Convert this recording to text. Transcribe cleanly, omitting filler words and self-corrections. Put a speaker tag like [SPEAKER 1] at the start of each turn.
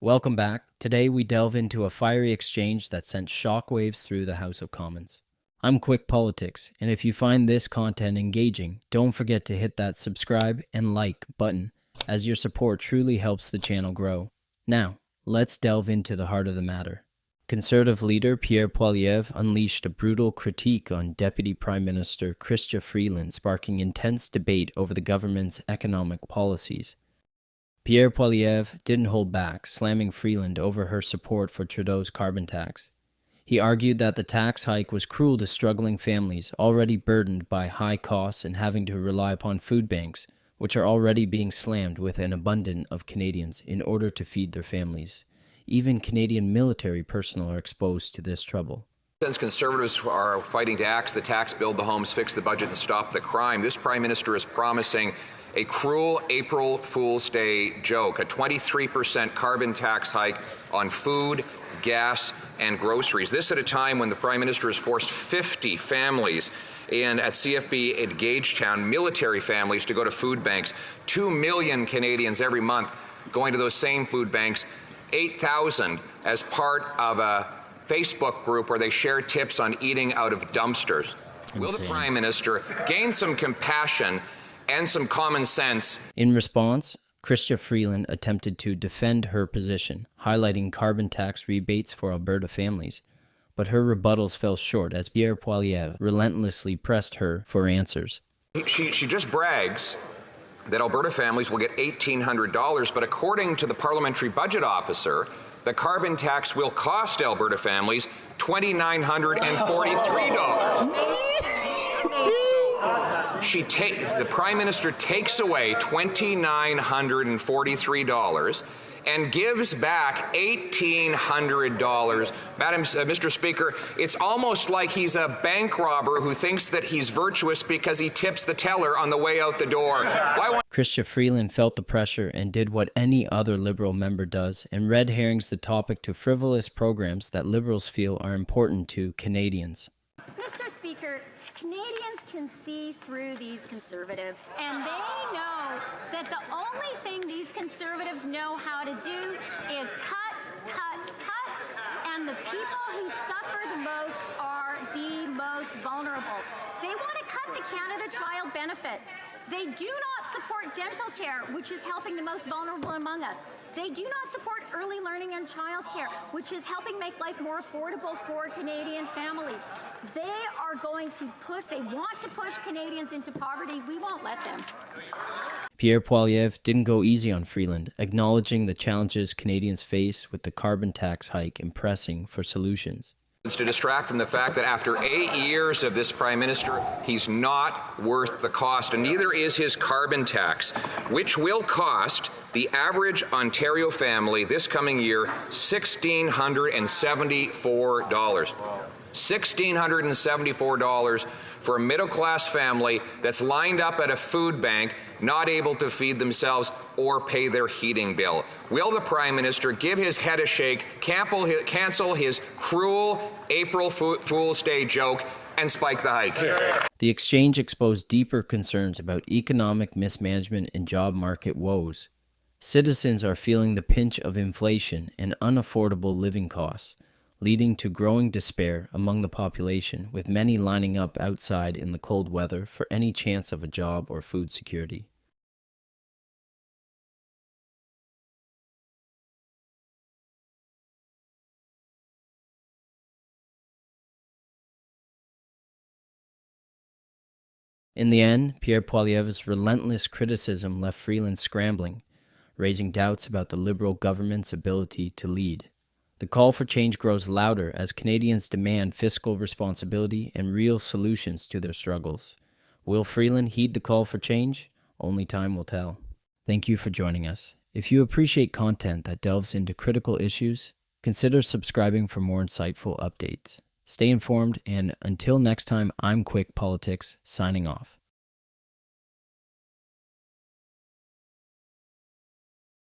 [SPEAKER 1] Welcome back. Today we delve into a fiery exchange that sent shockwaves through the House of Commons. I'm QuikPolitics, and if you find this content engaging, don't forget to hit that subscribe and like button, as your support truly helps the channel grow. Now, let's delve into the heart of the matter. Conservative leader Pierre Poilievre unleashed a brutal critique on Deputy Prime Minister Christia Freeland, sparking intense debate over the government's economic policies. Pierre Poilievre didn't hold back, slamming Freeland over her support for Trudeau's carbon tax. He argued that the tax hike was cruel to struggling families already burdened by high costs and having to rely upon food banks, which are already being slammed with an abundance of Canadians in order to feed their families. Even Canadian military personnel are exposed to this trouble.
[SPEAKER 2] Since Conservatives are fighting to axe the tax, build the homes, fix the budget, and stop the crime, this Prime Minister is promising a cruel April Fool's Day joke, a 23% carbon tax hike on food, gas, and groceries. This at a time when the Prime Minister has forced 50 families at CFB in Gagetown, military families, to go to food banks. 2 million Canadians every month going to those same food banks. 8,000 as part of a Facebook group where they share tips on eating out of dumpsters. Insane. Will the Prime Minister gain some compassion and some common sense?
[SPEAKER 1] In response, Christia Freeland attempted to defend her position, highlighting carbon tax rebates for Alberta families. But her rebuttals fell short as Pierre Poilievre relentlessly pressed her for answers.
[SPEAKER 2] She just brags that Alberta families will get $1,800, but according to the Parliamentary Budget Officer, the carbon tax will cost Alberta families $2,943. The Prime Minister takes away $2,943 and gives back $1,800. Mr. Speaker, it's almost like he's a bank robber who thinks that he's virtuous because he tips the teller on the way out the door.
[SPEAKER 1] Christia Freeland felt the pressure and did what any other Liberal member does, and red herrings the topic to frivolous programs that Liberals feel are important to Canadians.
[SPEAKER 3] Mr. Speaker, Canadians can see through these Conservatives, and they know that the only thing these Conservatives know how to do is cut, cut, cut, and the people who suffer the most are the most vulnerable. They want to cut the Canada Child Benefit. They do not support dental care, which is helping the most vulnerable among us. They do not support early learning and childcare, which is helping make life more affordable for Canadian families. They want to push Canadians into poverty. We won't let them.
[SPEAKER 1] Pierre Poilievre didn't go easy on Freeland, acknowledging the challenges Canadians face with the carbon tax hike and pressing for solutions.
[SPEAKER 2] To distract from the fact that after 8 years of this Prime Minister, he's not worth the cost, and neither is his carbon tax, which will cost the average Ontario family this coming year $1,674. $1,674 for a middle-class family that's lined up at a food bank, not able to feed themselves or pay their heating bill. Will the Prime Minister give his head a shake, cancel his cruel April Fool's Day joke, and spike the hike?
[SPEAKER 1] The exchange exposed deeper concerns about economic mismanagement and job market woes. Citizens are feeling the pinch of inflation and unaffordable living costs, leading to growing despair among the population, with many lining up outside in the cold weather for any chance of a job or food security. In the end, Pierre Poilievre's relentless criticism left Freeland scrambling, raising doubts about the Liberal government's ability to lead. The call for change grows louder as Canadians demand fiscal responsibility and real solutions to their struggles. Will Freeland heed the call for change? Only time will tell. Thank you for joining us. If you appreciate content that delves into critical issues, consider subscribing for more insightful updates. Stay informed, and until next time, I'm QuikPolitics, signing off.